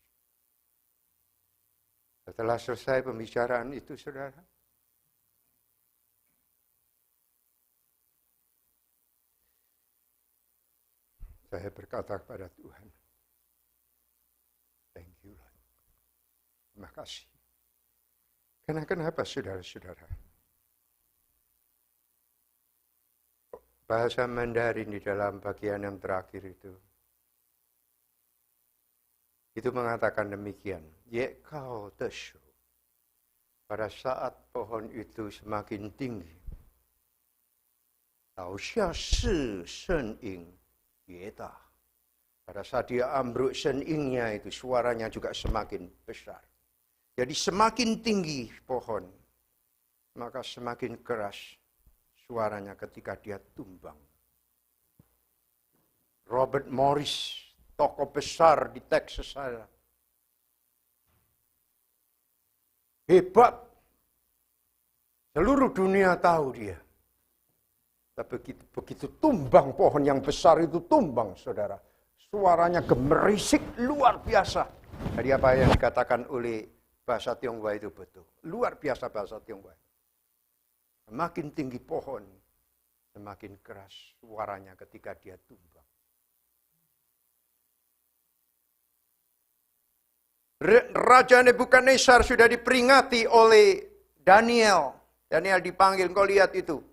Speaker 1: Setelah selesai pembicaraan itu, saudara, saya berkata kepada Tuhan, "Thank you, Lord. Terima kasih." Karena kenapa, saudara-saudara? Bahasa Mandarin di dalam bagian yang terakhir itu mengatakan demikian. Ye kau tesu. Pada saat pohon itu semakin tinggi, tau xia shi shen ying ye da. Pada saat dia ambruk, shen yingnya itu suaranya juga semakin besar. Jadi semakin tinggi pohon, maka semakin keras suaranya ketika dia tumbang. Robert Morris, tokoh besar di Texas sana. Hebat. Seluruh dunia tahu dia. Tapi begitu tumbang pohon yang besar itu tumbang, saudara. Suaranya gemerisik luar biasa. Jadi apa yang dikatakan oleh bahasa Tionghoa itu betul. Luar biasa bahasa Tionghoa. Semakin tinggi pohon, semakin keras suaranya ketika dia tumbang. Raja Nebukadnezar sudah diperingati oleh Daniel. Daniel dipanggil, kau lihat itu.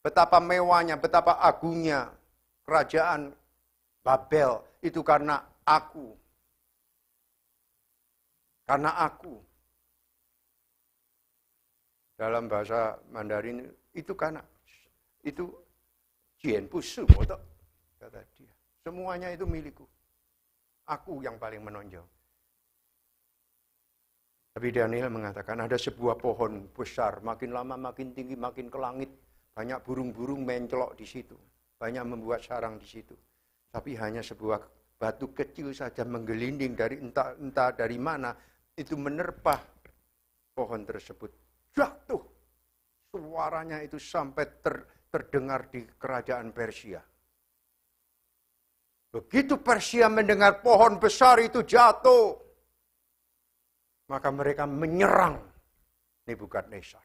Speaker 1: Betapa mewahnya, betapa agungnya kerajaan Babel. Itu karena aku. Karena aku. Dalam bahasa Mandarin itu karena itu jianpu su kata dia. Semuanya itu milikku. Aku yang paling menonjol. Tapi Daniel mengatakan ada sebuah pohon besar, makin lama makin tinggi, makin ke langit. Banyak burung-burung mencelok di situ. Banyak membuat sarang di situ. Tapi hanya sebuah batu kecil saja menggelinding dari entah dari mana. Itu menerpa pohon tersebut. Jatuh. Suaranya itu sampai terdengar di kerajaan Persia. Begitu Persia mendengar pohon besar itu jatuh, maka mereka menyerang Nebukadnezar.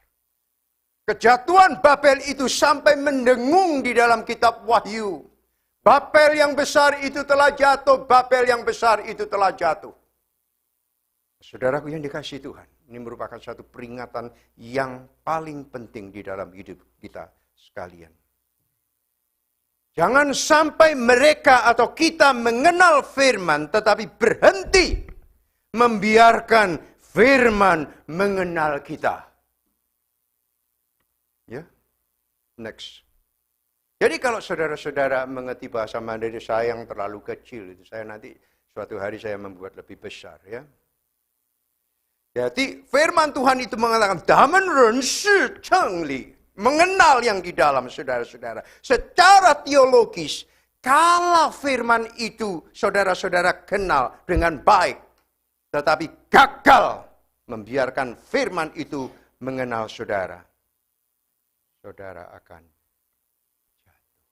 Speaker 1: Kejatuhan Babel itu sampai mendengung di dalam kitab Wahyu. Babel yang besar itu telah jatuh, Babel yang besar itu telah jatuh. Saudaraku yang dikasihi Tuhan, ini merupakan satu peringatan yang paling penting di dalam hidup kita sekalian. Jangan sampai mereka atau kita mengenal firman tetapi berhenti membiarkan firman mengenal kita. Ya, next. Jadi kalau saudara-saudara mengerti bahasa Mandarin saya yang terlalu kecil itu, saya nanti suatu hari saya membuat lebih besar, ya. Jadi firman Tuhan itu mengatakan damen ren shi cheng li, mengenal yang di dalam, saudara-saudara. Secara teologis, kalau firman itu saudara-saudara kenal dengan baik, tetapi gagal membiarkan firman itu mengenal saudara, saudara akan jatuh.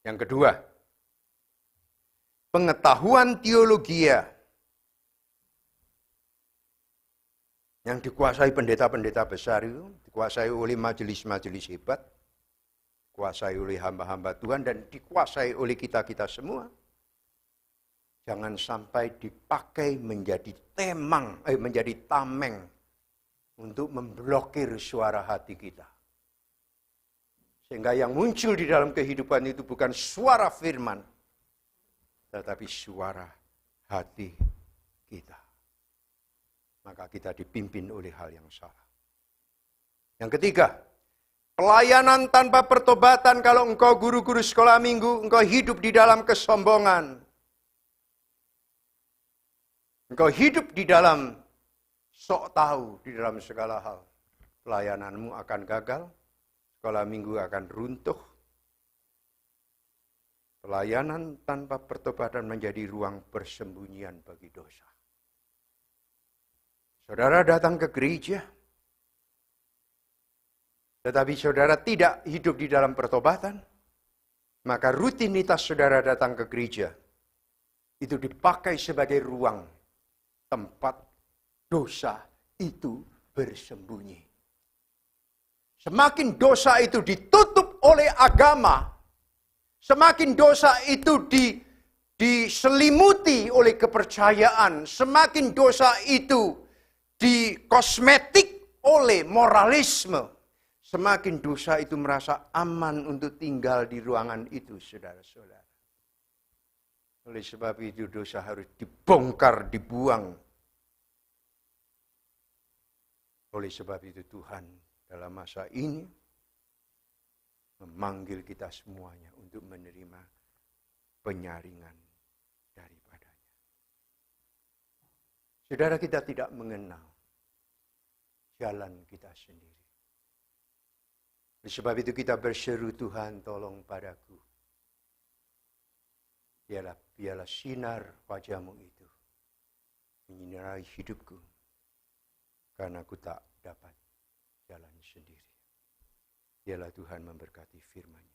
Speaker 1: Yang kedua, pengetahuan teologia yang dikuasai pendeta-pendeta besar itu, dikuasai oleh majelis-majelis hebat, dikuasai oleh hamba-hamba Tuhan, dan dikuasai oleh kita-kita semua. Jangan sampai dipakai menjadi menjadi tameng untuk memblokir suara hati kita. Sehingga yang muncul di dalam kehidupan itu bukan suara firman, tetapi suara hati kita. Maka kita dipimpin oleh hal yang salah. Yang ketiga, pelayanan tanpa pertobatan. Kalau engkau guru-guru sekolah minggu, engkau hidup di dalam kesombongan. Engkau hidup di dalam sok tahu di dalam segala hal. Pelayananmu akan gagal, sekolah minggu akan runtuh. Pelayanan tanpa pertobatan menjadi ruang persembunyian bagi dosa. Saudara datang ke gereja, tetapi saudara tidak hidup di dalam pertobatan, maka rutinitas saudara datang ke gereja itu dipakai sebagai ruang tempat dosa itu bersembunyi. Semakin dosa itu ditutup oleh agama, semakin dosa itu diselimuti oleh kepercayaan, semakin dosa itu dikosmetik oleh moralisme, semakin dosa itu merasa aman untuk tinggal di ruangan itu, saudara-saudara. Oleh sebab itu dosa harus dibongkar, dibuang. Oleh sebab itu Tuhan dalam masa ini memanggil kita semuanya untuk menerima penyaringan daripadanya. Saudara, kita tidak mengenal jalan kita sendiri. Oleh sebab itu kita berseru, Tuhan tolong padaku. Biarlah sinar wajah-Mu itu menyinari hidupku. Karena aku tak dapat jalan sendiri. Biarlah Tuhan memberkati firman-Nya.